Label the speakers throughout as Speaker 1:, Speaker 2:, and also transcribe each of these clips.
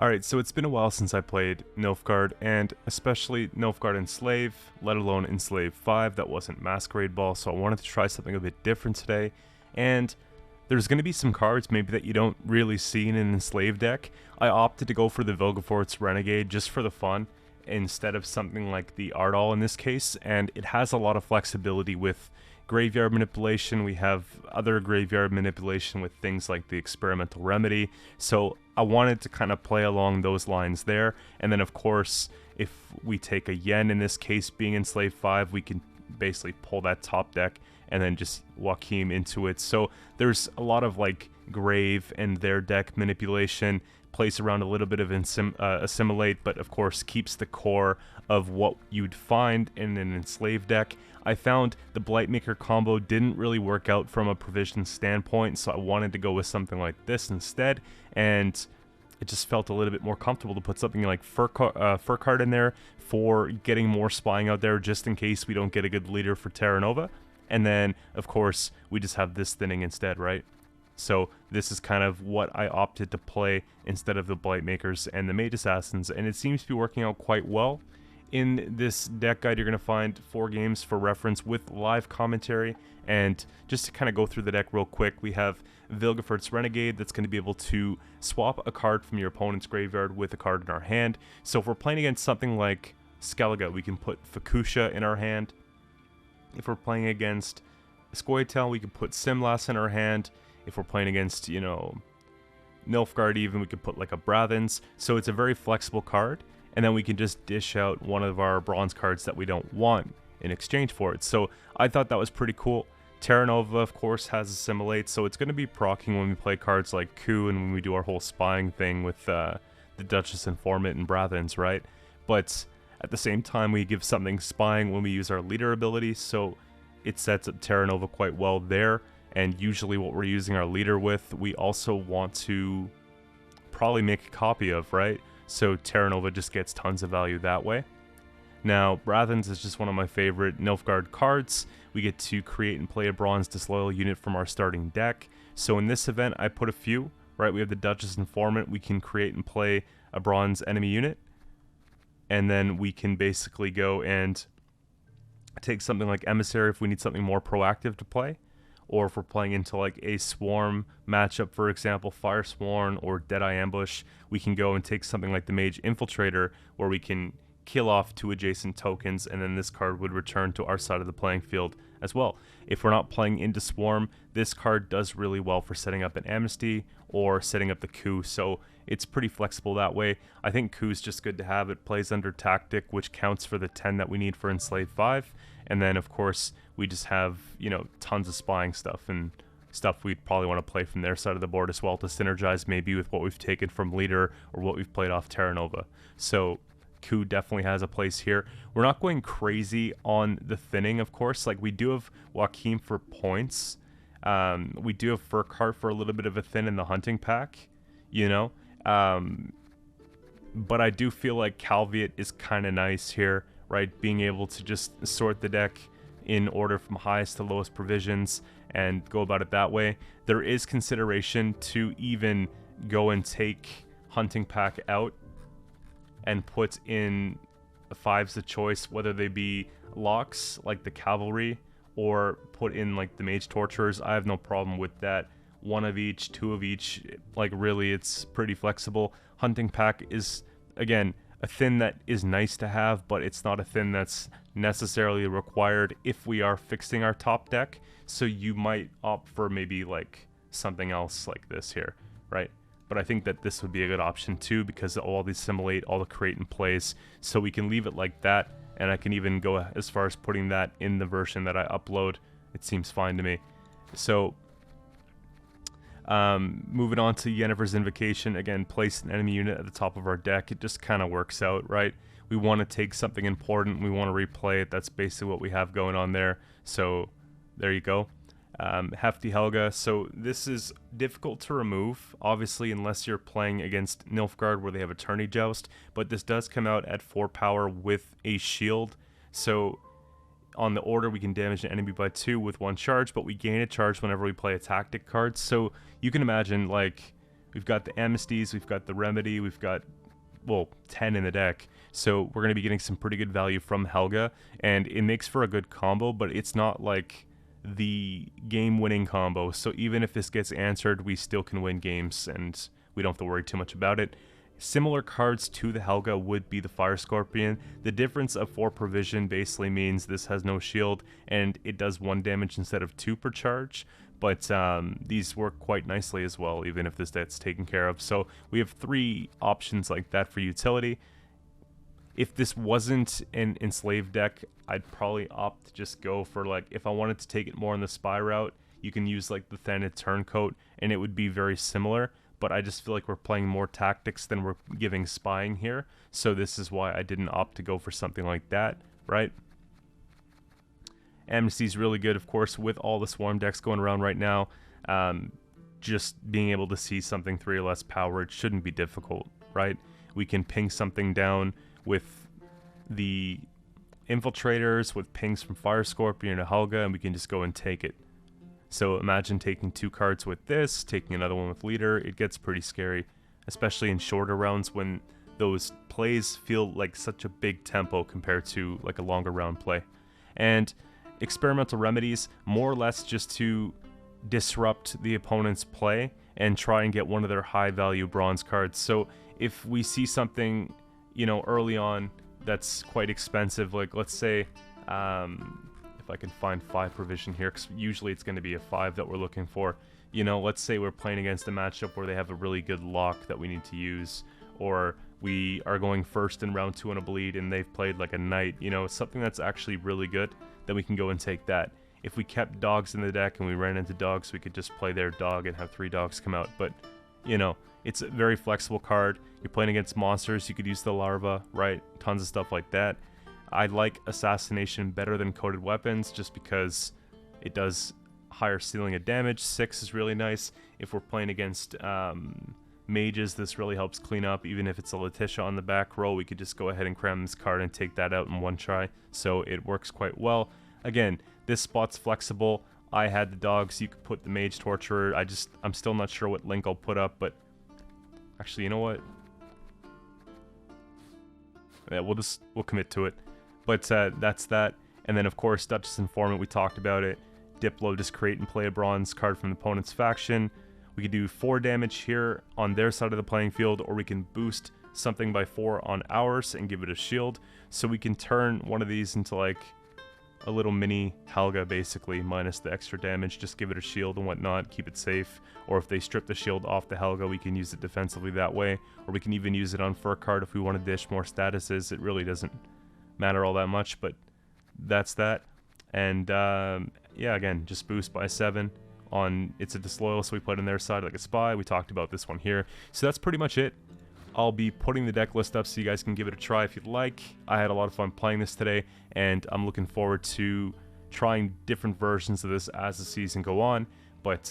Speaker 1: Alright, so it's been a while since I played Nilfgaard, and especially Nilfgaard Enslave, let alone Enslave 5, that wasn't Masquerade Ball, so I wanted to try something a bit different today. And there's going to be some cards maybe that you don't really see in an Enslave deck. I opted to go for the Vilgefortz Renegade just for the fun, instead of something like the Ardal in this case, and it has a lot of flexibility with graveyard manipulation. We have other graveyard manipulation with things like the Experimental Remedy, so I wanted to kind of play along those lines there. And then of course, if we take a Yen, in this case being Enslave 5, we can basically pull that top deck and then just Joachim into it. So there's a lot of like Grave and their deck manipulation, plays around a little bit of Assimilate, but of course keeps the core of what you'd find in an Enslave deck. I found the Blightmaker combo didn't really work out from a provision standpoint, so I wanted to go with something like this instead, and it just felt a little bit more comfortable to put something like Furcard in there for getting more spying out there, just in case we don't get a good leader for Terra Nova. And then, of course, we just have this thinning instead, right? So this is kind of what I opted to play instead of the Blightmakers and the Mage Assassins, and it seems to be working out quite well. In this deck guide, you're going to find 4 games for reference with live commentary, and just to kind of go through the deck real quick, we have Vilgefortz Renegade that's going to be able to swap a card from your opponent's graveyard with a card in our hand. So if we're playing against something like Skellige, we can put Fukusha in our hand. If we're playing against Scoia'tael, we can put Simlas in our hand. If we're playing against, you know, Nilfgaard even, we could put like a Brathens. So it's a very flexible card. And then we can just dish out one of our bronze cards that we don't want in exchange for it. So I thought that was pretty cool. Terra Nova, of course, has Assimilate, so it's going to be proccing when we play cards like Q and when we do our whole spying thing with the Duchess Informant and Brathens, right? But at the same time, we give something spying when we use our leader ability, so it sets up Terra Nova quite well there. And usually what we're using our leader with, we also want to probably make a copy of, right? So Terra Nova just gets tons of value that way. Now, Brathens is just one of my favorite Nilfgaard cards. We get to create and play a bronze disloyal unit from our starting deck. So in this event, I put a few, right? We have the Duchess Informant. We can create and play a bronze enemy unit. And then we can basically go and take something like Emissary if we need something more proactive to play. Or if we're playing into like a Swarm matchup, for example, Fire Sworn or Deadeye Ambush, we can go and take something like the Mage Infiltrator, where we can kill off 2 adjacent tokens, and then this card would return to our side of the playing field as well. If we're not playing into Swarm, this card does really well for setting up an Amnesty or setting up the Coup, so it's pretty flexible that way. I think Coup is just good to have. It plays under Tactic, which counts for the 10 that we need for Enslave 5, and then of course we just have, you know, tons of spying stuff and stuff we'd probably want to play from their side of the board as well to synergize maybe with what we've taken from Leader or what we've played off Terra Nova. So Coup definitely has a place here. We're not going crazy on the thinning, of course. Like, we do have Joachim for points. We do have Furcard for a little bit of a thin in the hunting pack, you know. But I do feel like Calviet is kind of nice here, right? Being able to just sort the deck in order from highest to lowest provisions and go about it that way. There is consideration to even go and take hunting pack out and put in the 5s of choice, whether they be locks like the cavalry or put in like the Mage Torturers. I have no problem with that. 1 of each, 2 of each, like really it's pretty flexible. Hunting pack is, again, a thin that is nice to have, but it's not a thin that's necessarily required if we are fixing our top deck. So you might opt for maybe like something else like this here, right? But I think that this would be a good option too, because of all the Assimilate, all the create and plays. So we can leave it like that, and I can even go as far as putting that in the version that I upload. It seems fine to me. So moving on to Yennefer's Invocation, again, place an enemy unit at the top of our deck. It just kind of works out, right? We want to take something important, we want to replay it. That's basically what we have going on there. So there you go. Hefty Helga. So this is difficult to remove, obviously, unless you're playing against Nilfgaard where they have a tourney joust, but this does come out at 4 power with a shield. So on the order, we can damage an enemy by 2 with 1 charge, but we gain a charge whenever we play a tactic card. So you can imagine, like, We've got the Amnesties, we've got the Remedy, we've got, well, 10 in the deck. So we're going to be getting some pretty good value from Helga, and it makes for a good combo, but it's not like the game-winning combo. So even if this gets answered, we still can win games, and we don't have to worry too much about it. Similar cards to the Helga would be the Fire Scorpion. The difference of 4 provision basically means this has no shield, and it does 1 damage instead of 2 per charge. But these work quite nicely as well, even if this deck's taken care of. So we have 3 options like that for utility. If this wasn't an enslaved deck, I'd probably opt to just go for, like, if I wanted to take it more on the spy route, you can use like the Thanid Turncoat, and it would be very similar. But I just feel like we're playing more tactics than we're giving spying here. So this is why I didn't opt to go for something like that, right? Amnesty's really good, of course, with all the swarm decks going around right now. Just being able to see something 3 or less power, it shouldn't be difficult, right? We can ping something down with the Infiltrators, with pings from Fire Scorpion to Helga, and we can just go and take it. So imagine taking 2 cards with this, taking another one with Leader. It gets pretty scary, especially in shorter rounds when those plays feel like such a big tempo compared to like a longer round play. And Experimental Remedies, more or less just to disrupt the opponent's play and try and get one of their high value bronze cards. So if we see something, you know, early on that's quite expensive, like let's say, if I can find 5 provision here, because usually it's going to be a 5 that we're looking for. You know, let's say we're playing against a matchup where they have a really good lock that we need to use, or we are going first in round 2 on a bleed and they've played like a knight, you know, something that's actually really good, then we can go and take that. If we kept dogs in the deck and we ran into dogs, we could just play their dog and have 3 dogs come out. But, you know, it's a very flexible card. You're playing against monsters, you could use the larva, right? Tons of stuff like that. I like Assassination better than Coated Weapons just because it does higher ceiling of damage. 6 is really nice. If we're playing against mages, this really helps clean up. Even if it's a Letitia on the back row, we could just go ahead and cram this card and take that out in 1 try. So it works quite well. Again, this spot's flexible. I had the dogs. You could put the Mage Torturer. I'm still not sure what link I'll put up, but actually, you know what? Yeah, we'll commit to it. But that's that. And then, of course, Duchess Informant, we talked about it. Diplo, just create and play a bronze card from the opponent's faction. We could do 4 damage here on their side of the playing field, or we can boost something by 4 on ours and give it a shield. So we can turn one of these into like a little mini Helga, basically, minus the extra damage. Just give it a shield and whatnot, keep it safe. Or if they strip the shield off the Helga, we can use it defensively that way. Or we can even use it on Fur Card if we want to dish more statuses. It really doesn't matter all that much, but that's that. And yeah, again, just boost by 7 on It's a Disloyal, so we put in their side like a spy. We talked about this one here. So that's pretty much it. I'll be putting the deck list up so you guys can give it a try if you'd like. I had a lot of fun playing this today, and I'm looking forward to trying different versions of this as the season go on. But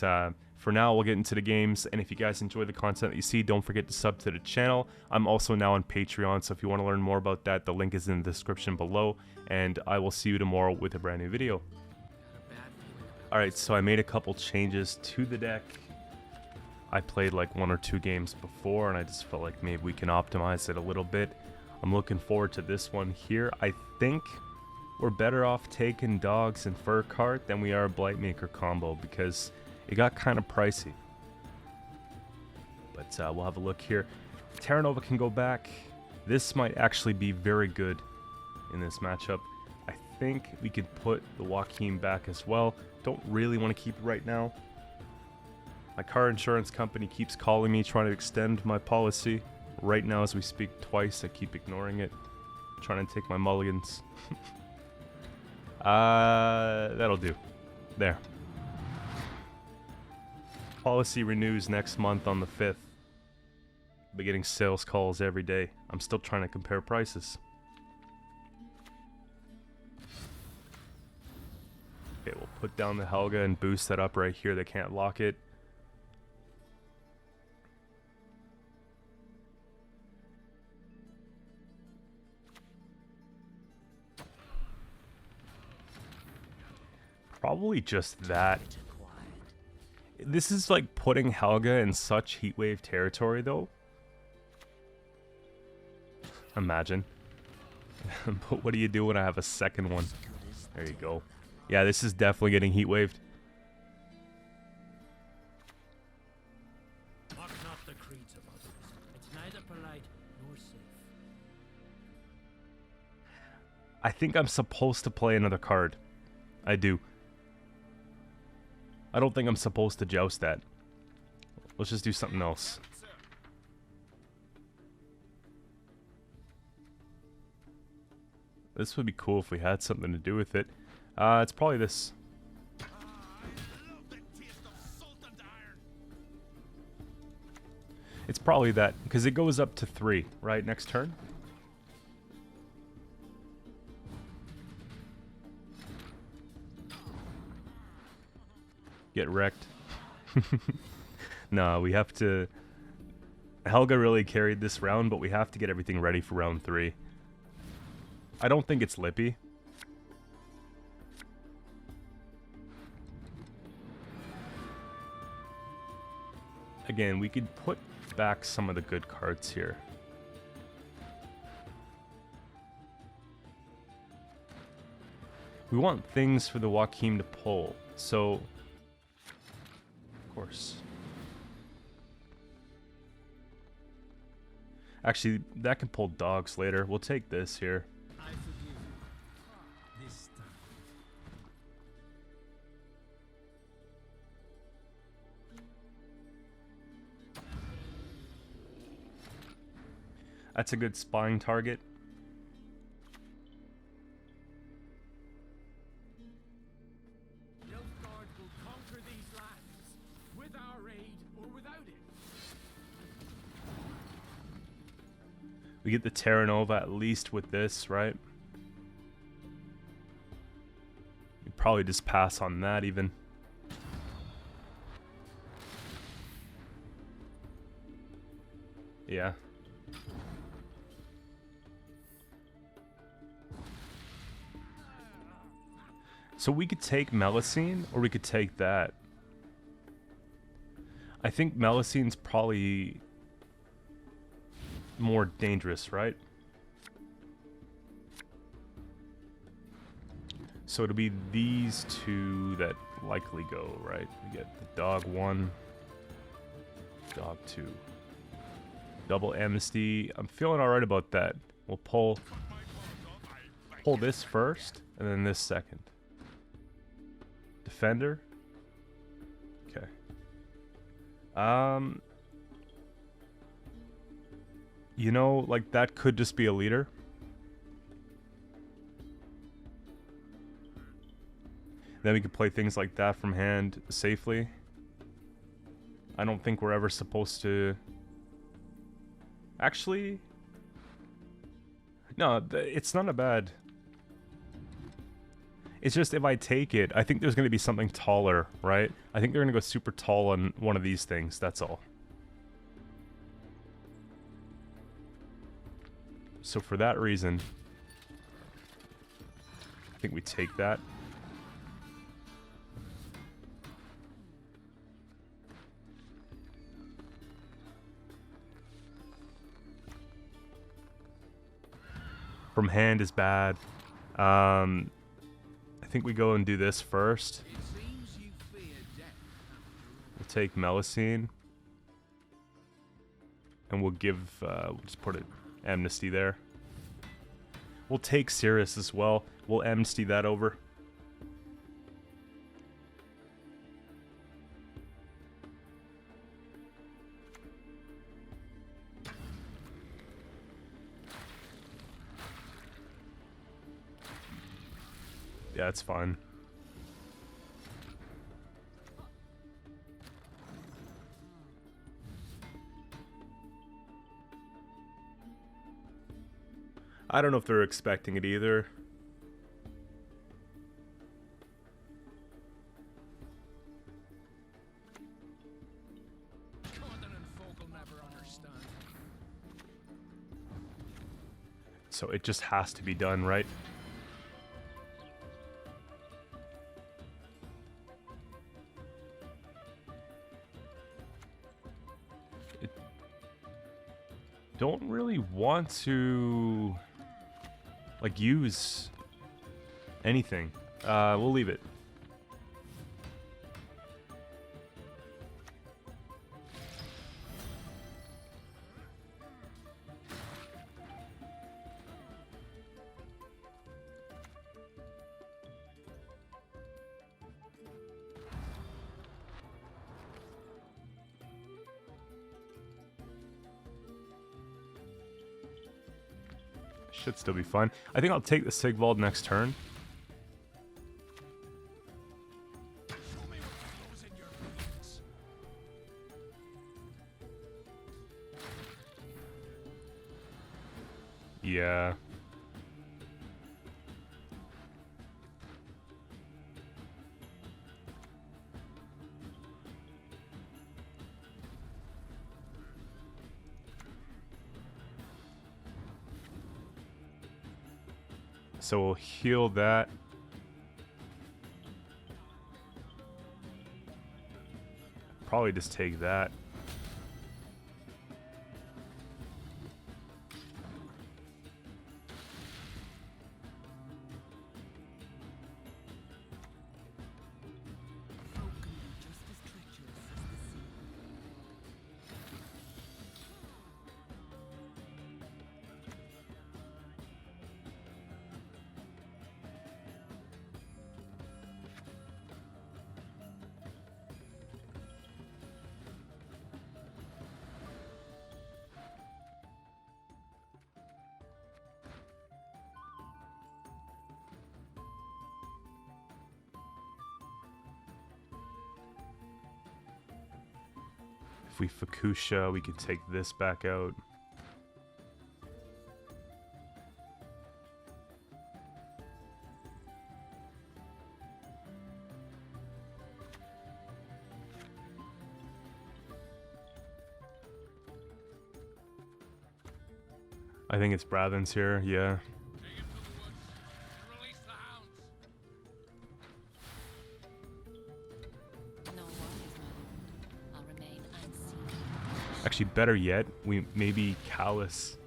Speaker 1: for now, we'll get into the games, and if you guys enjoy the content that you see, don't forget to sub to the channel. I'm also now on Patreon, so if you want to learn more about that, the link is in the description below, and I will see you tomorrow with a brand new video. Alright, so I made a couple changes to the deck. I played like 1 or 2 games before, and I just felt like maybe we can optimize it a little bit. I'm looking forward to this one here. I think we're better off taking dogs and Fur Cart than we are a Blightmaker combo, because it got kind of pricey. But we'll have a look here. Terra Nova can go back. This might actually be very good in this matchup. I think we could put the Joaquin back as well. Don't really want to keep it right now. My car insurance company keeps calling me, trying to extend my policy. Right now, as we speak, twice. I keep ignoring it. Trying to take my mulligans. That'll do. There. Policy renews next month on the 5th. I'll be getting sales calls every day. I'm still trying to compare prices. Okay, we'll put down the Helga and boost that up right here. They can't lock it. Probably just that. This is like putting Helga in such heatwave territory, though. Imagine. But what do you do when I have a second one? There you go. Yeah, this is definitely getting heatwaved.
Speaker 2: Mock not the creeds of others. It's neither polite nor safe.
Speaker 1: I think I'm supposed to play another card. I do. I don't think I'm supposed to joust that. Let's just do something else. This would be cool if we had something to do with it. It's probably this. It's probably that, because it goes up to 3, right, next turn? Get wrecked. No, we have to... Helga really carried this round, but we have to get everything ready for round 3. I don't think it's Lippy. Again, we could put back some of the good cards here. We want things for the Joachim to pull, so... Of course. Actually, that can pull dogs later. We'll take this here.
Speaker 2: I forgive you. This time.
Speaker 1: That's a good spying target.
Speaker 2: NILFGAARD will conquer these lands, with our aid or without it.
Speaker 1: We get the Terra Nova at least with this, right? We'd probably just pass on that even. Yeah. So we could take Melusine, or we could take that. I think Melusine's probably more dangerous, right? So it'll be these two that likely go, right? We get the dog 1, dog 2. Double amnesty. I'm feeling alright about that. We'll pull this first, and then this second. Defender. Okay. You know, like that could just be a leader. Then we could play things like that from hand safely. I don't think we're ever supposed to... Actually... No, it's not a bad... It's just if I take it, I think there's going to be something taller, right? I think they're going to go super tall on one of these things, that's all. So for that reason, I think we take that. From hand is bad. I think we go and do this first. We'll take Melusine. And we'll give, we'll just put it amnesty there. We'll take Cirrus as well. We'll amnesty that over. Yeah, it's fine. I don't know if they're expecting it either. So it just has to be done, right? don't really want to like use anything. We'll leave it. Should still be fine. I think I'll take the Sigvald next turn. Yeah. So we'll heal that. Probably just take that. If we Fukusha, we can take this back out. I think it's Brathen's here, yeah.
Speaker 2: Take him to the woods and release the hounds.
Speaker 3: No worries, my lord. I'll remain unseen.
Speaker 1: Actually, better yet, we maybe Callus.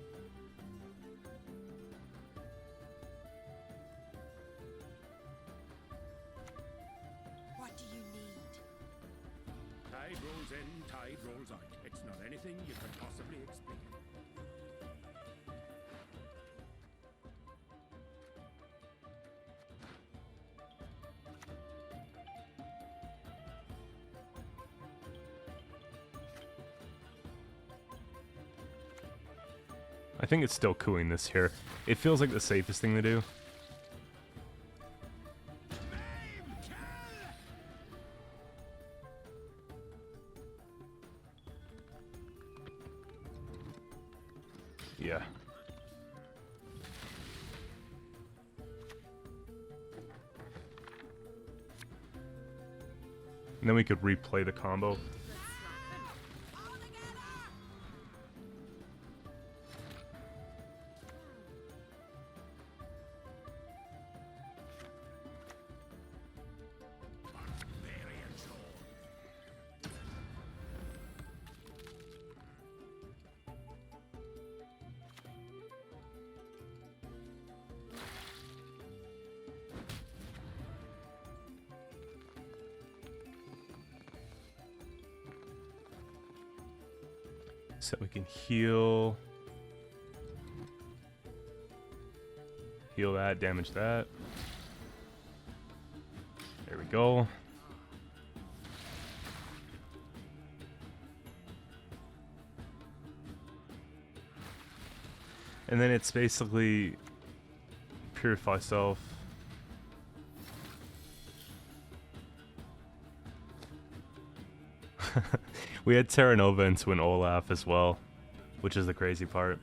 Speaker 3: What do you need?
Speaker 2: Tide rolls in, tide rolls out. It's not anything you could possibly explain.
Speaker 1: I think it's still cooing this here. It feels like the safest thing to do. Yeah. And then we could replay the combo. So we can heal. Heal that, damage that. There we go. And then it's basically Purify Self. We had Terra Nova into an Olaf as well, which is the crazy part.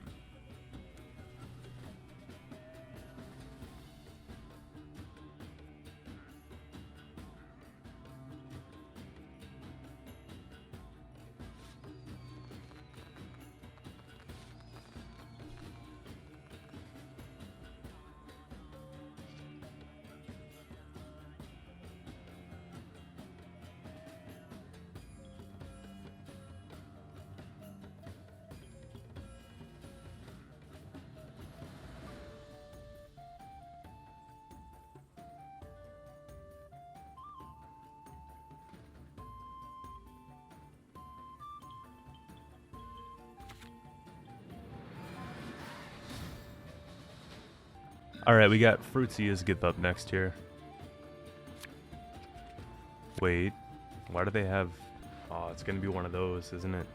Speaker 1: Alright, we got Fruitsy Ysgith up next here. Wait, why do they have... Oh, it's gonna be one of those, isn't it?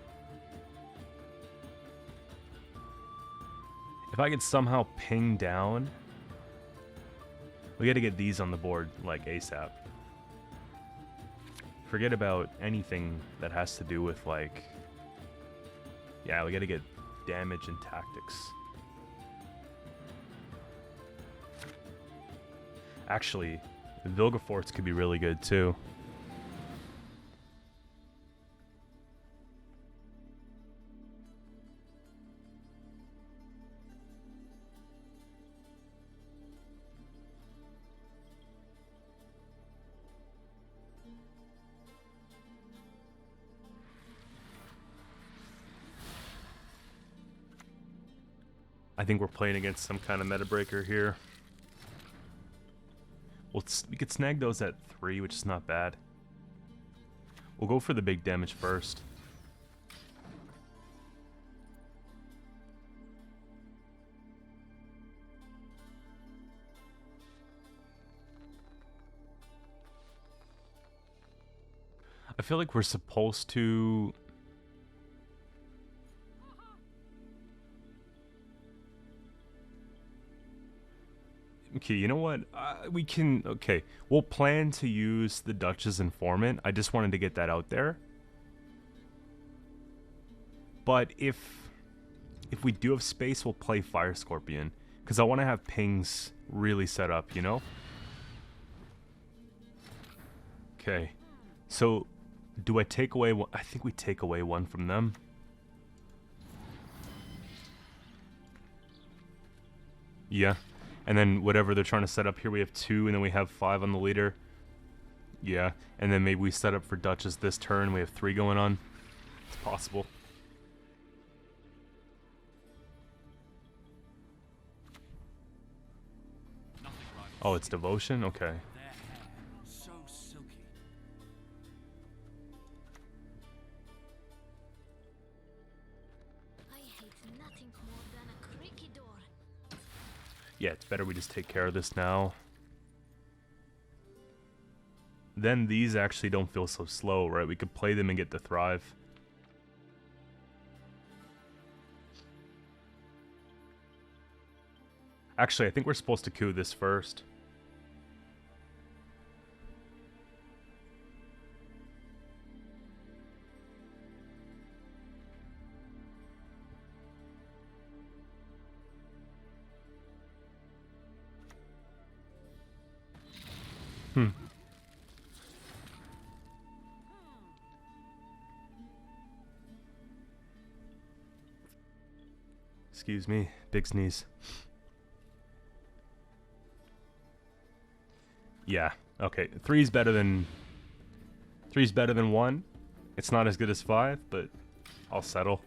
Speaker 1: If I could somehow ping down... We gotta get these on the board, like, ASAP. Forget about anything that has to do with, like... Yeah, we gotta get damage and tactics. Actually, the Vilgeforts could be really good, too. I think we're playing against some kind of meta breaker here. Well, we could snag those at 3, which is not bad. We'll go for the big damage first. I feel like we're supposed to... Okay, you know what? We can... Okay, we'll plan to use the Duchess Informant. I just wanted to get that out there. But if we do have space, we'll play Fire Scorpion. Because I want to have pings really set up, you know? Okay. So, do I take away one? I think we take away one from them. Yeah. And then whatever they're trying to set up here, we have 2, and then we have 5 on the leader. Yeah, and then maybe we set up for Duchess this turn, we have 3 going on. It's possible. Oh, it's Devotion? Okay.
Speaker 2: So silky.
Speaker 3: I hate nothing more than a creaky door.
Speaker 1: Yeah, it's better we just take care of this now. Then these actually don't feel so slow, right? We could play them and get the Thrive. Actually, I think we're supposed to coup this first. Excuse me, big sneeze. Yeah, okay. 3's better than 1. It's not as good as 5, but I'll settle.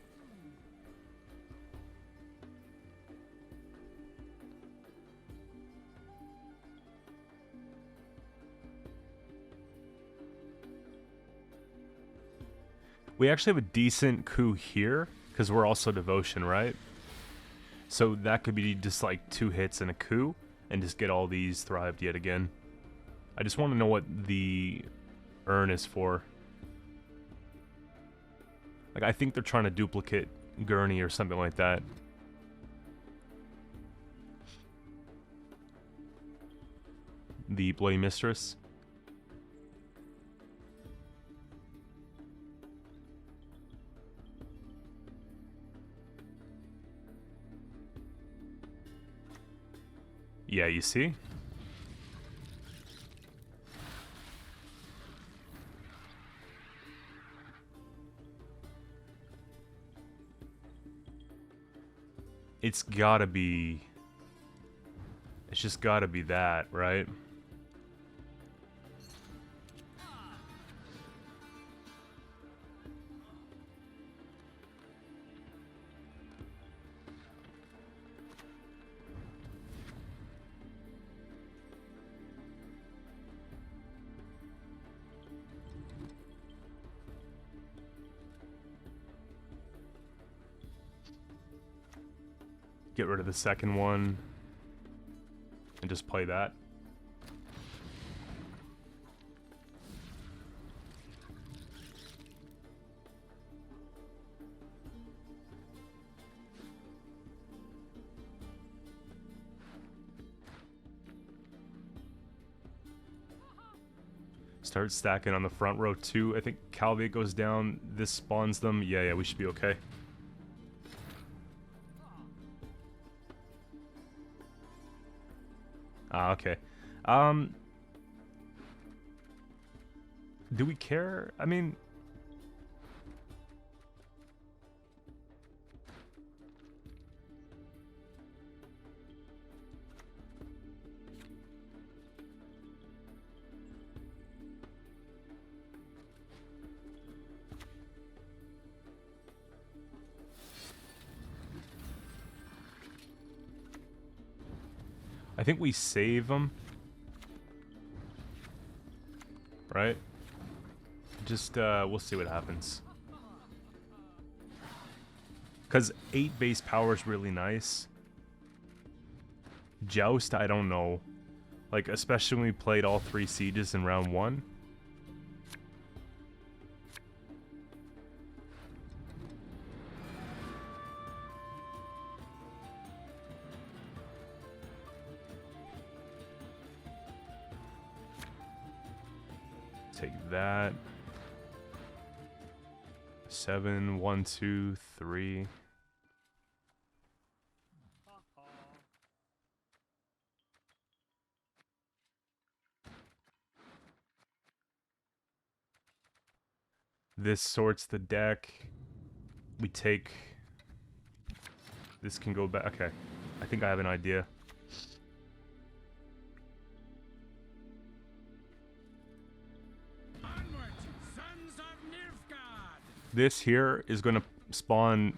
Speaker 1: We actually have a decent coup here, because we're also Devotion, right? So that could be just like 2 hits and a coup, and just get all these thrived yet again. I just want to know what the urn is for. Like, I think they're trying to duplicate Gurney or something like that. The Bloody Mistress. Yeah, you see? It's gotta be... It's just gotta be that, right? Get rid of the second one. and just play that. Start stacking on the front row too. I think Calviate goes down. This spawns them. Yeah, we should be okay. Ah, okay. Do we care? I mean... I think we save them. Right? Just, we'll see what happens. Because 8 base power is really nice. Joust, I don't know. Like, especially when we played all 3 sieges in round 1. Take that. 7, 1, 2, 3. This sorts the deck. We take... This can go back. Okay. I think I have an idea. This here is going to spawn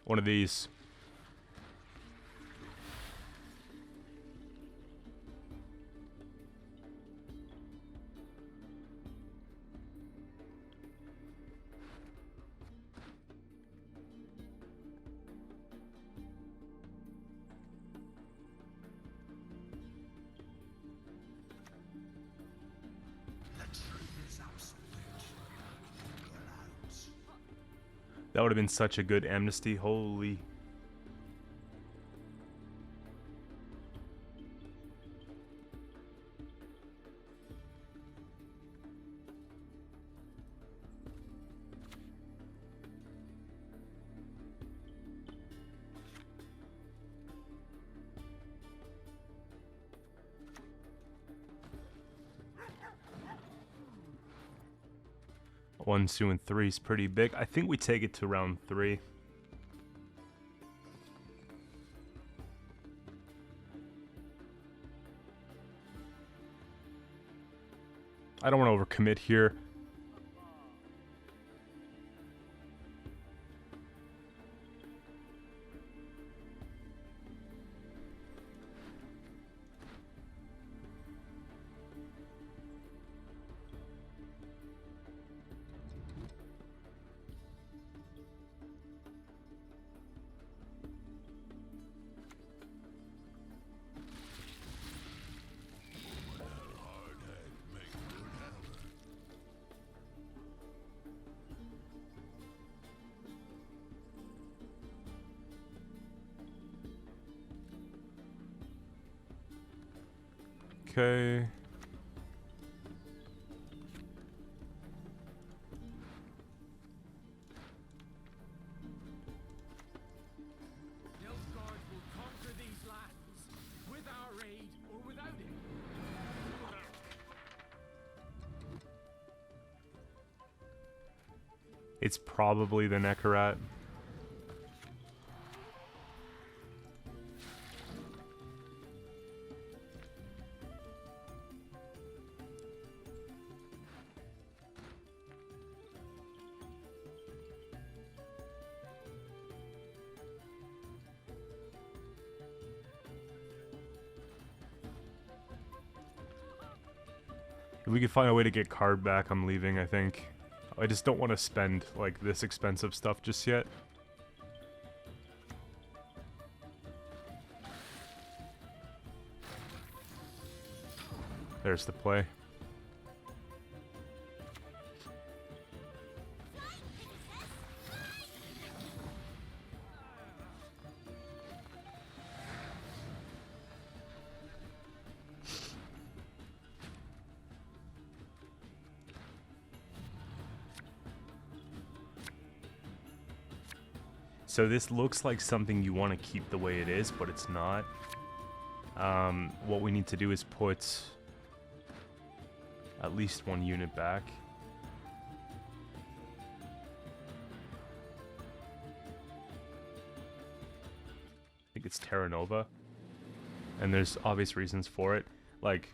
Speaker 1: one of these. That would have been such a good amnesty. Holy. One, 2, and 3 is pretty big. I think we take it to round 3. I don't want to overcommit here. Okay.
Speaker 2: NILFGAARD will conquer these lands with our aid or without it.
Speaker 1: It's probably the Neckarat. If we could find a way to get card back, I'm leaving, I think. I just don't want to spend, like, this expensive stuff just yet. There's the play. So this looks like something you want to keep the way it is, but it's not. What we need to do is put at least one unit back. I think it's Terra Nova. And there's obvious reasons for it. Like,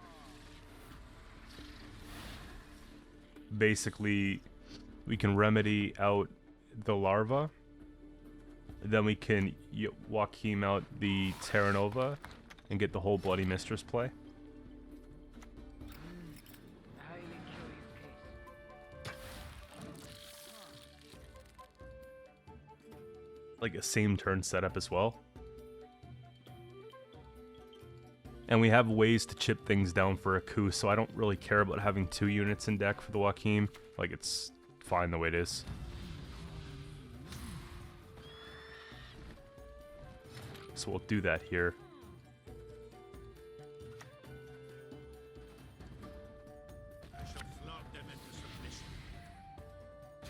Speaker 1: basically, we can remedy out the larva. Then we can Joachim out the Terra Nova and get the whole Bloody Mistress play. Like a same turn setup as well. And we have ways to chip things down for a coup, so I don't really care about having 2 units in deck for the Joachim. Like, it's fine the way it is. So we'll do that here.
Speaker 2: I shall flog them into submission.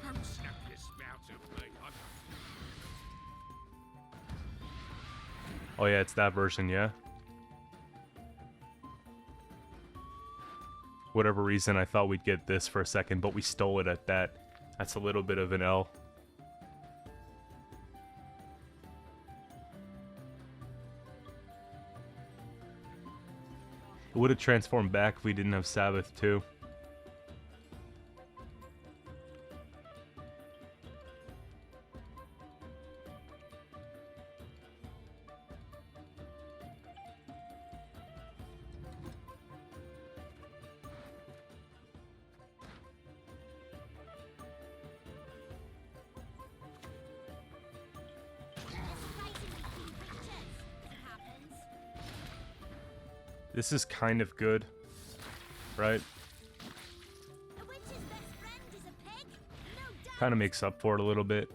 Speaker 2: Don't snap your spout at me.
Speaker 1: Oh yeah, it's that version, yeah? Whatever reason, I thought we'd get this for a second, but we stole it at that. That's a little bit of an L. It would have transformed back if we didn't have Sabbath too. This is kind of good, right? Kind of makes up for it a little bit.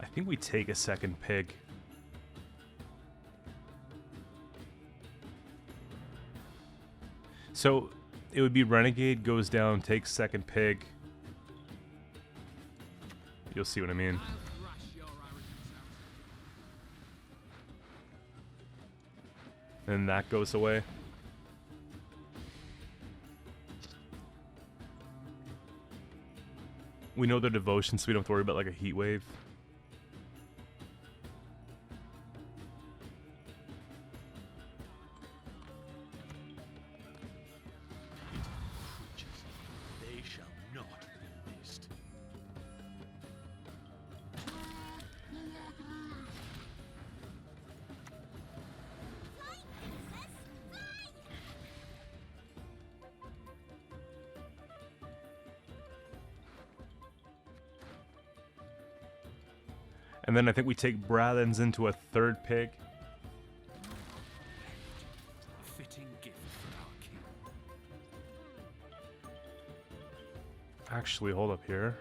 Speaker 1: I think we take a second pig. So it would be Renegade goes down, takes second pig. You'll see what I mean. And that goes away. We know their devotion, so we don't have to worry about like a heat wave. And then I think we take Brathens into a third pig.
Speaker 2: Fitting gift for our king.
Speaker 1: Actually, hold up here.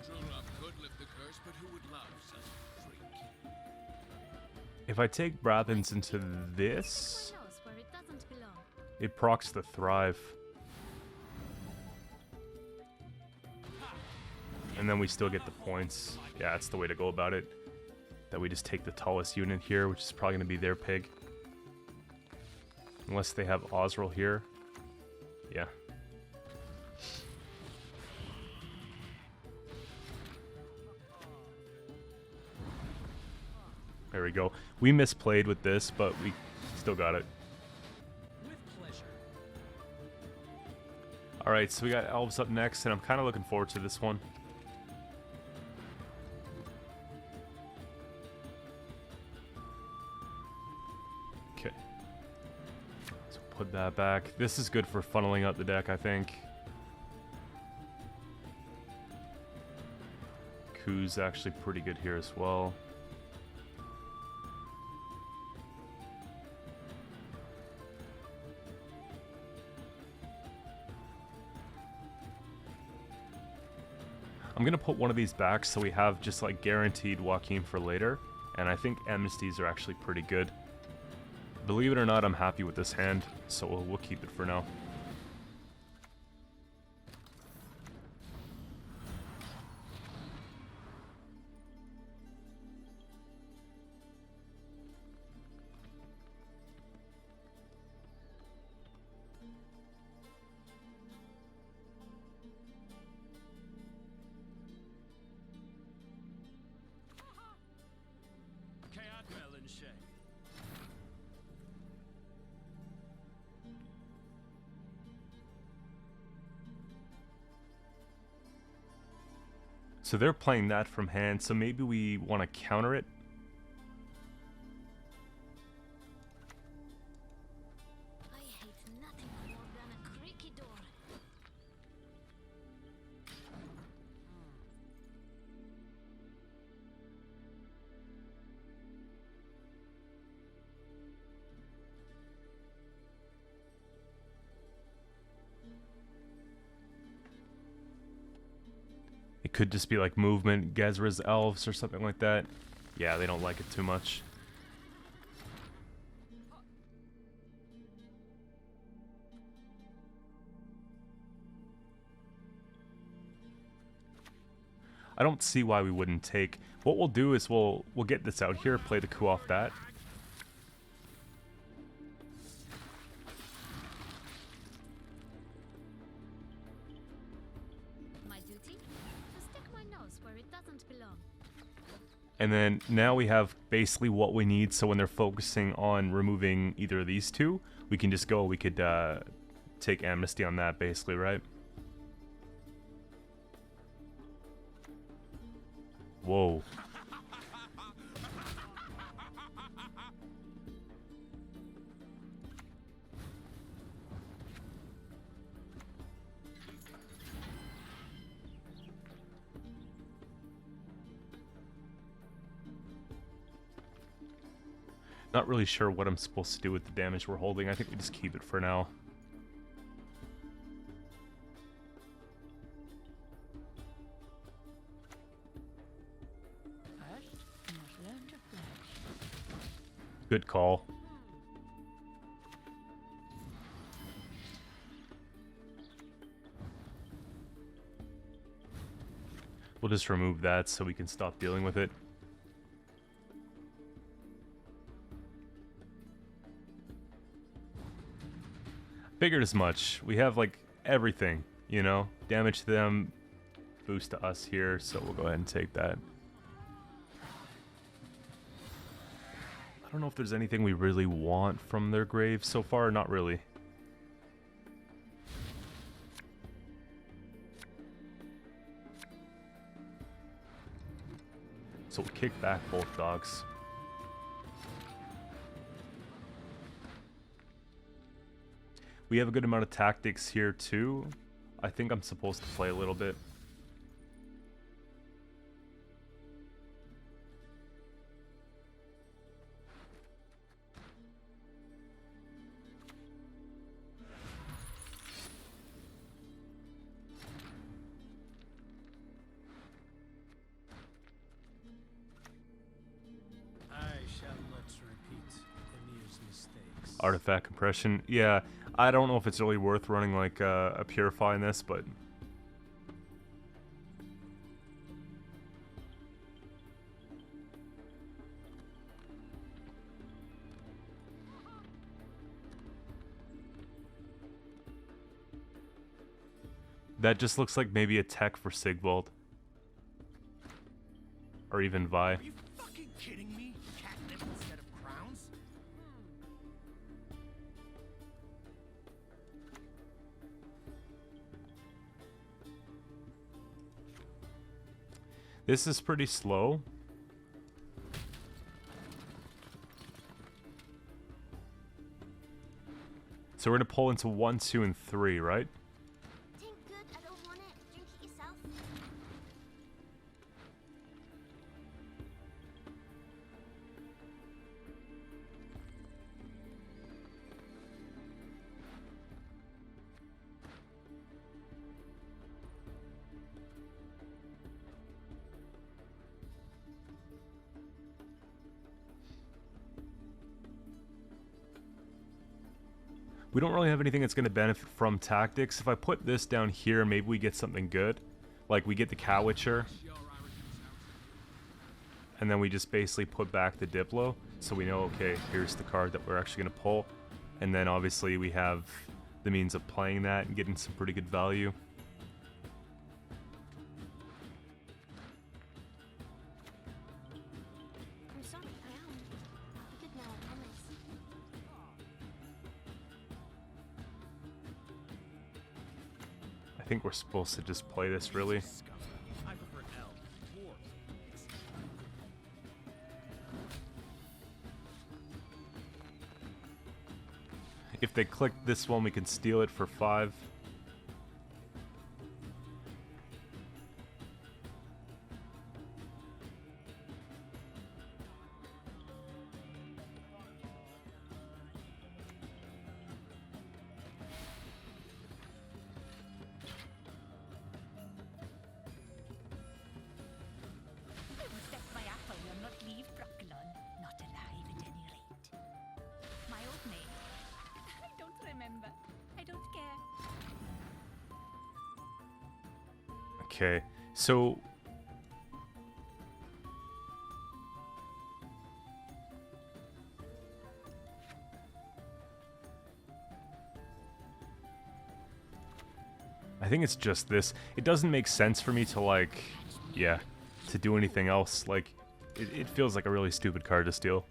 Speaker 2: True love could lift the curse, but who would love such a freak?
Speaker 1: If I take Brathens into this,
Speaker 3: Knows where it doesn't belong.
Speaker 1: it procs the Thrive. And then we still get the points. Yeah, that's the way to go about it. That we just take the tallest unit here, which is probably going to be their pig. Unless they have Osriel here. Yeah. There we go. We misplayed with this, but we still got it.
Speaker 2: With pleasure.
Speaker 1: Alright, so we got elves up next, and I'm kind of looking forward to this one. Okay. So put that back. This is good for funneling out the deck, I think. Q's actually pretty good here as well. I'm gonna put one of these back so we have just like guaranteed Joaquin for later, and I think amnesties are actually pretty good. Believe it or not, I'm happy with this hand, so we'll keep it for now.
Speaker 2: Qcento and Shay.
Speaker 1: So they're playing that from hand, so maybe we want to counter it.
Speaker 3: I hate nothing more than a creaky door.
Speaker 1: It could just be like movement, Gezra's elves or something like that. Yeah, they don't like it too much. I don't see why we wouldn't take. What we'll do is we'll get this out here, play the coup off that.
Speaker 3: My duty? To stick my nose where it doesn't belong.
Speaker 1: And then now we have basically what we need, so when they're focusing on removing either of these two, we can just go, we could take amnesty on that basically, right? Whoa. Not really sure what I'm supposed to do with the damage we're holding. I think we just keep it for now. Good call. We'll just remove that so we can stop dealing with it. Figured as much. We have like everything, you know? Damage to them, boost to us here, so we'll go ahead and take that. I don't know if there's anything we really want from their grave so far. Not really. So we'll kick back both dogs. We have a good amount of tactics here too. I think I'm supposed to play a little bit. Artifact compression. Yeah, I don't know if it's really worth running like a purify in this, but that just looks like maybe a tech for Sigvald. Or even Vi.
Speaker 2: Are you fucking kidding me? Catnip instead of crowns?
Speaker 1: This is pretty slow. So we're gonna pull into 1, 2, and 3, right?
Speaker 3: Think good, I don't want it. Drink it yourself.
Speaker 1: We don't really have anything that's going to benefit from tactics. If I put this down here, maybe we get something good. Like we get the Cowitcher. And then we just basically put back the Diplo. So we know, okay, here's the card that we're actually going to pull. And then obviously we have the means of playing that and getting some pretty good value.
Speaker 3: I'm sorry, I am. Be good now, I promise.
Speaker 1: I think we're supposed to just play this, really.
Speaker 2: I prefer elves, dwarves.
Speaker 1: If they click this one, we can steal it for 5.
Speaker 4: I will set my apple and not leave Brooklyn. Not alive at any rate. My old name. I don't remember. I don't care.
Speaker 1: Okay, so... I think it's just this. It doesn't make sense for me to, like, yeah, to do anything else. Like, it feels like a really stupid card to steal.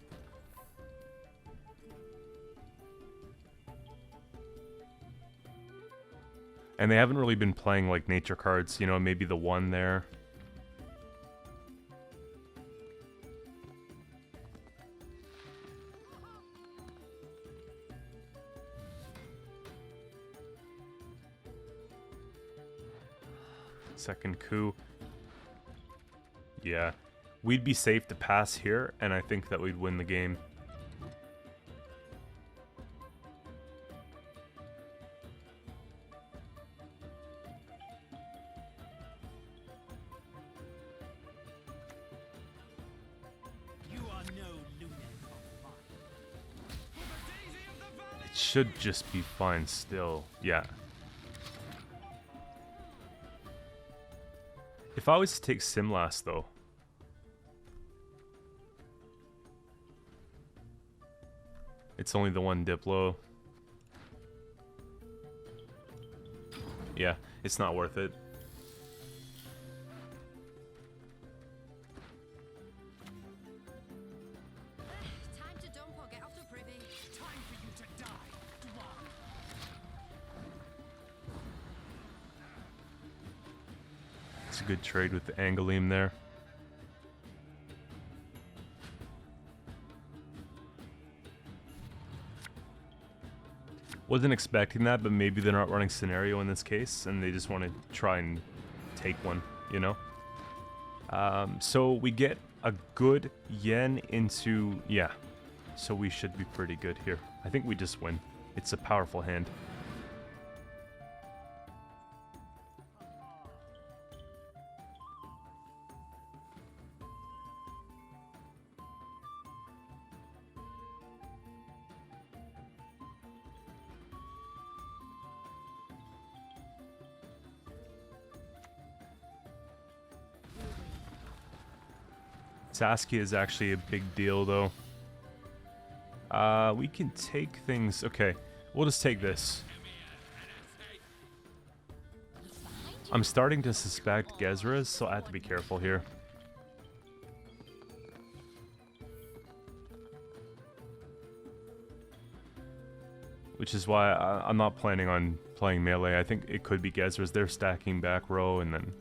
Speaker 1: And they haven't really been playing, like, nature cards, you know, maybe the one there. Second coup. Yeah. We'd be safe to pass here, and I think that we'd win the game.
Speaker 2: You are no lunatic of mine. For the daisy of the valley.
Speaker 1: It should just be fine still. Yeah. If I was to take Simlast, though. It's only the one Diplo. Yeah, it's not worth it.
Speaker 3: Time to dump or get off the privy.
Speaker 2: Time for you to die, dwarf.
Speaker 1: It's a good trade with the Angolim there. Wasn't expecting that, but maybe they're not running scenario in this case, and they just want to try and take one, you know? So we get a good yen into... yeah. So we should be pretty good here. I think we just win. It's a powerful hand. Saskia is actually a big deal, though. We can take things... okay, we'll just take this. I'm starting to suspect Gezra's, so I have to be careful here. Which is why I'm not planning on playing melee. I think it could be Gezra's. They're stacking back row, and then...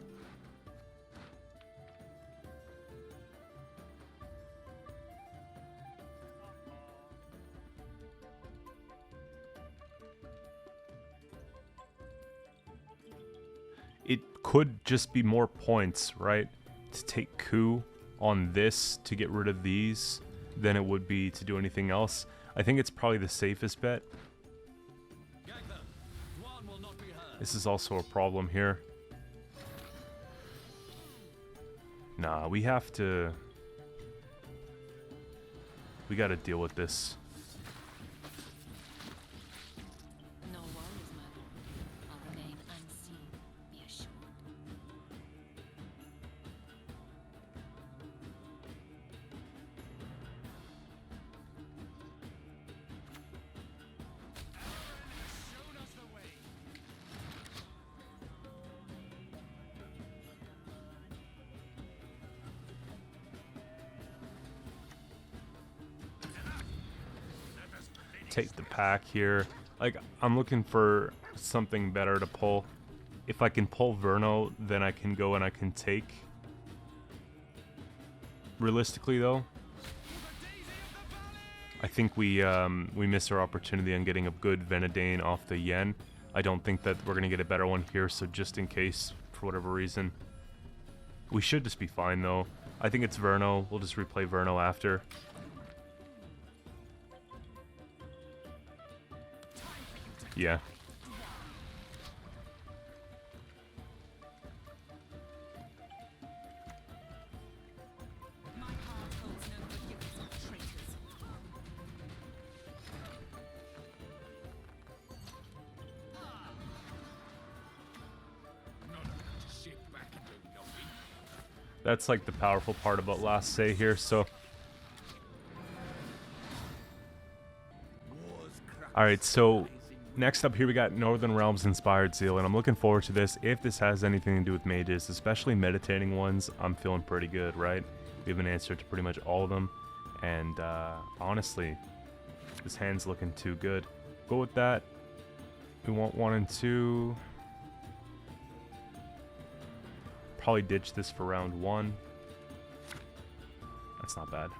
Speaker 1: it could just be more points, right? To take coup on this to get rid of these than it would be to do anything else. I think it's probably the safest bet. This is also a problem here. Nah, we have to... We gotta deal with this.
Speaker 4: No worries, my lord. I'll remain unseen, be assured.
Speaker 1: Take the pack here. Like, I'm looking for something better to pull. If I can pull Verno, then I can go and I can take. Realistically, though, I think we miss our opportunity on getting a good Venedane off the Yen. I don't think that we're gonna get a better one here, so just in case, for whatever reason. We should just be fine, though. I think it's Verno. We'll just replay Verno after. Yeah.
Speaker 4: My heart holds no forgiveness of traitors.
Speaker 2: Not enough to sit back and do nothing.
Speaker 1: That's like the powerful part about last say here, so... Alright, so next up here we got Northern Realms Inspired Zeal, and I'm looking forward to this. If this has anything to do with mages, especially meditating ones, I'm feeling pretty good, right? We have an answer to pretty much all of them, and honestly, this hand's looking too good. Go with that. We want 1 and 2. Probably ditch this for round 1. That's not bad.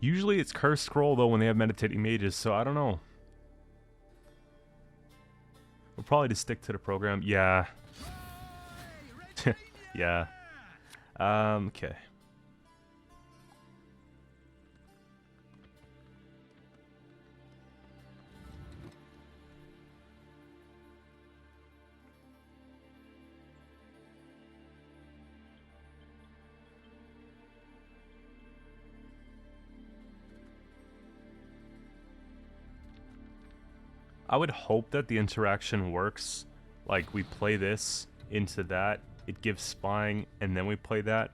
Speaker 1: Usually it's Cursed Scroll, though, when they have Meditating Mages, so I don't know. We'll probably just stick to the program. Yeah. Yeah. Okay. I would hope that the interaction works. Like, we play this into that, it gives spying, and then we play that.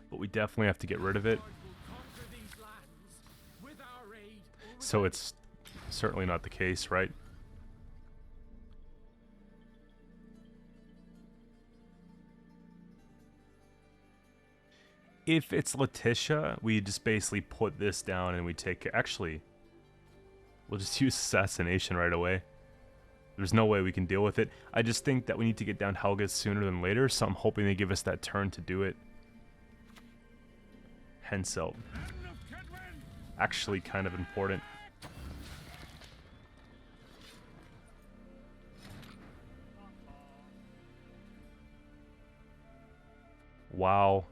Speaker 1: But we definitely have to get rid of it. So it's certainly not the case, right? If it's Letitia, we just basically put this down and we take... Actually, we'll just use Assassination right away. There's no way we can deal with it. I just think that we need to get down Helga sooner than later, so I'm hoping they give us that turn to do it. Henselt. Actually kind of important. Wow.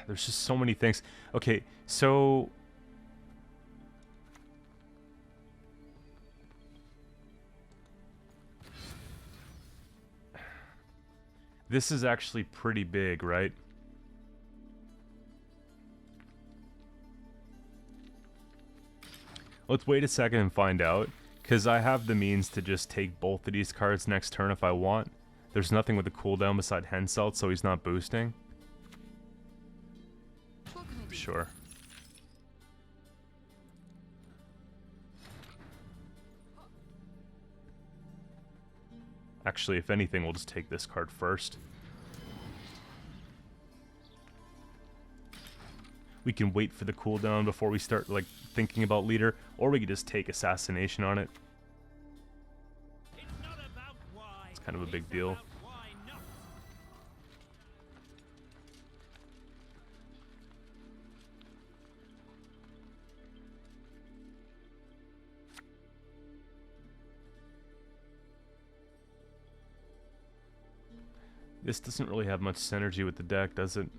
Speaker 1: There's just so many things. Okay, so... This is actually pretty big, right? Let's wait a second and find out, because I have the means to just take both of these cards next turn if I want. There's nothing with a cooldown beside Henselt, so he's not boosting. Sure. Actually, if anything, we'll just take this card first. we can wait for the cooldown before we start like thinking about leader, or we could just take assassination on it.
Speaker 2: It's not about why.
Speaker 1: It's kind of a big deal.
Speaker 2: About why not.
Speaker 1: This doesn't really have much synergy with the deck, does it?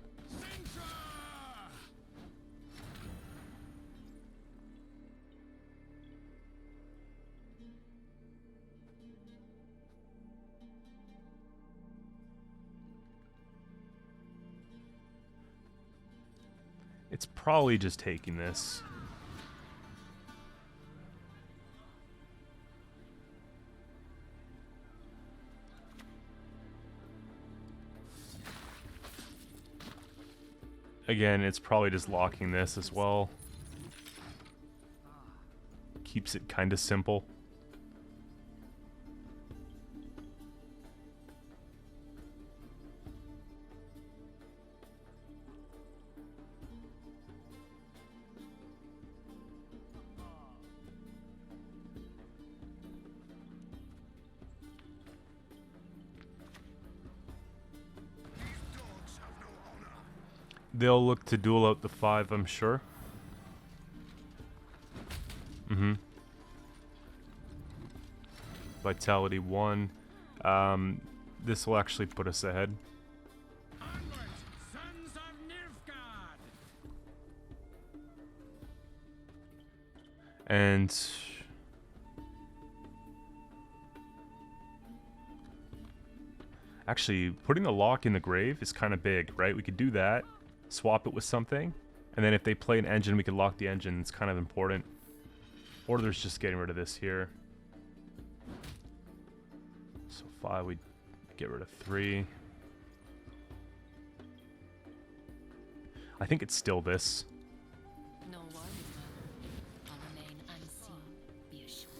Speaker 1: It's probably just taking this. Again, it's probably just locking this as well. Keeps it kind of simple. They'll look to duel out the 5, I'm sure. Vitality 1. This will actually put us ahead.
Speaker 2: Onward, sons of NILFGAARD!
Speaker 1: And actually, putting the lock in the grave is kind of big, right? We could do that, swap it with something, and then if they play an engine, we could lock the engine. It's kind of important. Or there's just getting rid of this here. So 5, we get rid of 3. I think it's still this.
Speaker 4: No worries, man. I'll remain unseen, be assured.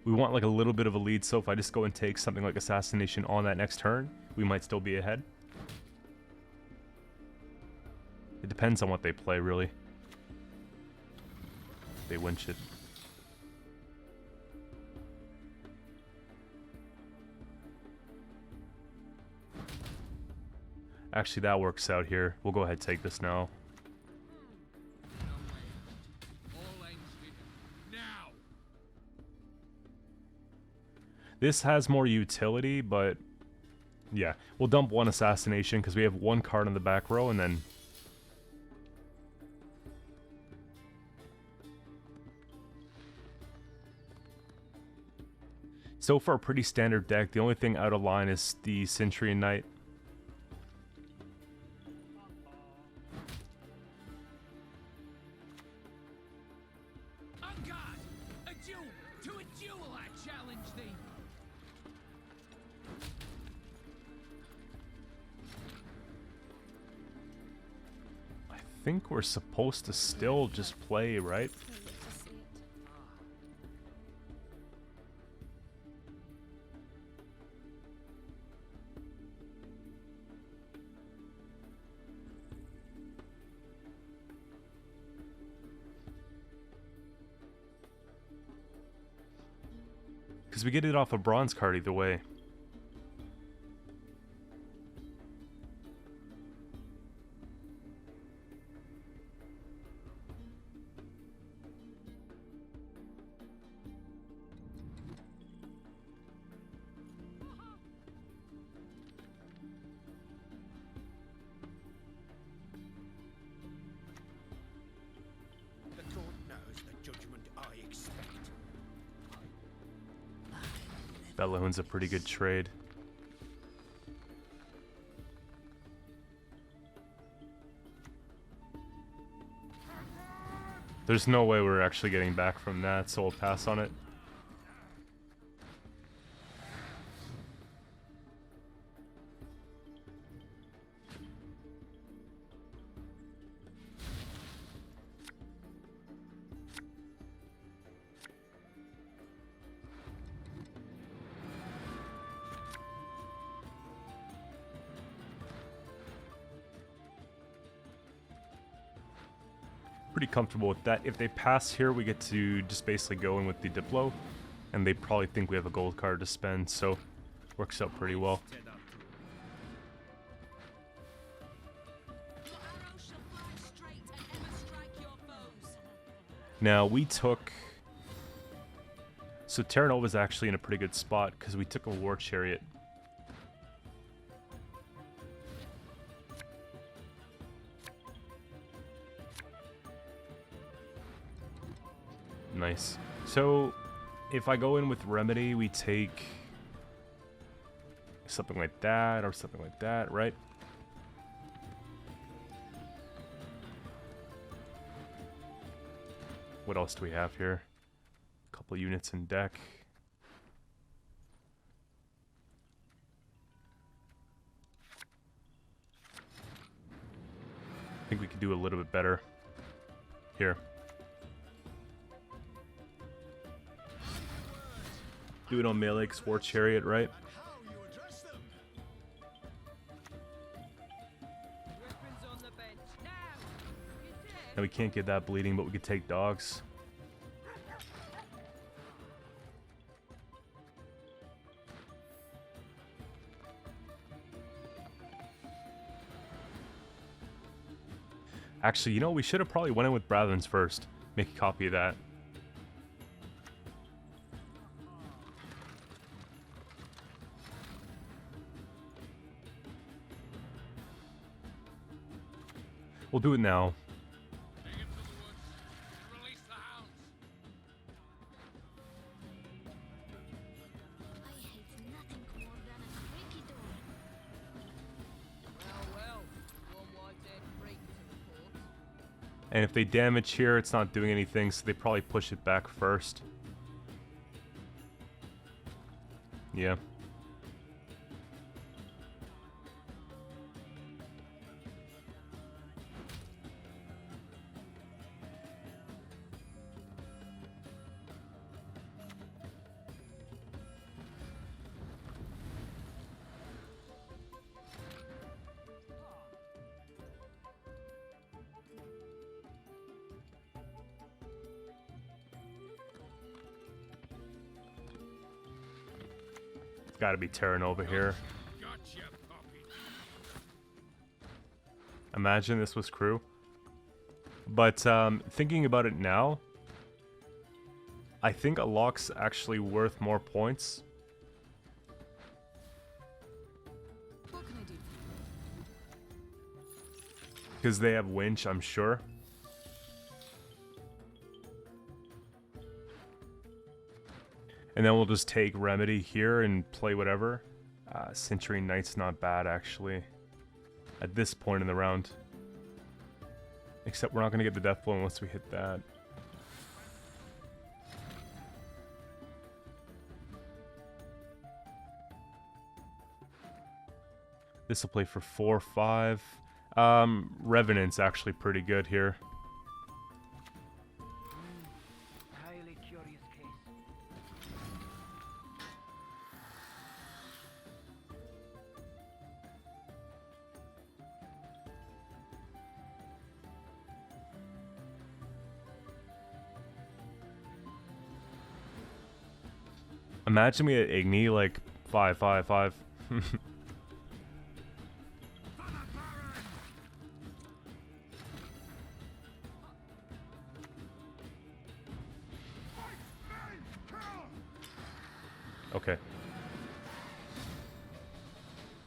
Speaker 1: We want like a little bit of a lead, so if I just go and take something like assassination on that next turn, we might still be ahead. It depends on what they play, really. They winch it. Actually, that works out here. We'll go ahead and take this now.
Speaker 2: All ends now.
Speaker 1: This has more utility, but yeah, we'll dump 1 assassination because we have 1 card in the back row, and then so far, pretty standard deck. The only thing out of line is the Centurion Knight.
Speaker 2: On guard! A duel! To a duel I challenge thee!
Speaker 1: I think we're supposed to still just play, right? Because we get it off a bronze card either way.
Speaker 2: The court knows the judgment I expect.
Speaker 1: Bellahoon's a pretty good trade. There's no way we're actually getting back from that, so we'll pass on it. pretty comfortable with that. If they pass here, we get to just basically go in with the Diplo, and they probably think we have a gold card to spend, so works out pretty well. Now, we took... So Terra Nova's actually in a pretty good spot, because we took a War Chariot. Nice. So, if I go in with Remedy, we take something like that, or something like that, right? What else do we have here? A couple units in deck. I think we could do a little bit better here. Do it on melee, War Chariot, right? Now we can't get that bleeding, but we could take dogs. Actually, you know, we should have probably went in with Brathlins first. Make a copy of that. We'll do it now.
Speaker 2: Take him to the woods and release the hounds.
Speaker 3: I hate nothing more than a creaky door.
Speaker 5: Well, one white-haired freak to report.
Speaker 1: And if they damage here, it's not doing anything, so they probably push it back first. Yeah. Got to be Terra Nova here.
Speaker 2: Gotcha, puppy.
Speaker 1: Imagine this was crew. But thinking about it now, I think a lock's actually worth more points.
Speaker 5: What can I do?
Speaker 1: Because they have winch, I'm sure. And then we'll just take Remedy here and play whatever. Century Knight's not bad, actually. At this point in the round. Except we're not going to get the death blow unless we hit that. This will play for 4-5. Revenant's actually pretty good here.
Speaker 5: Highly curious case.
Speaker 1: Imagine me at Igni like 5-5-5. Okay.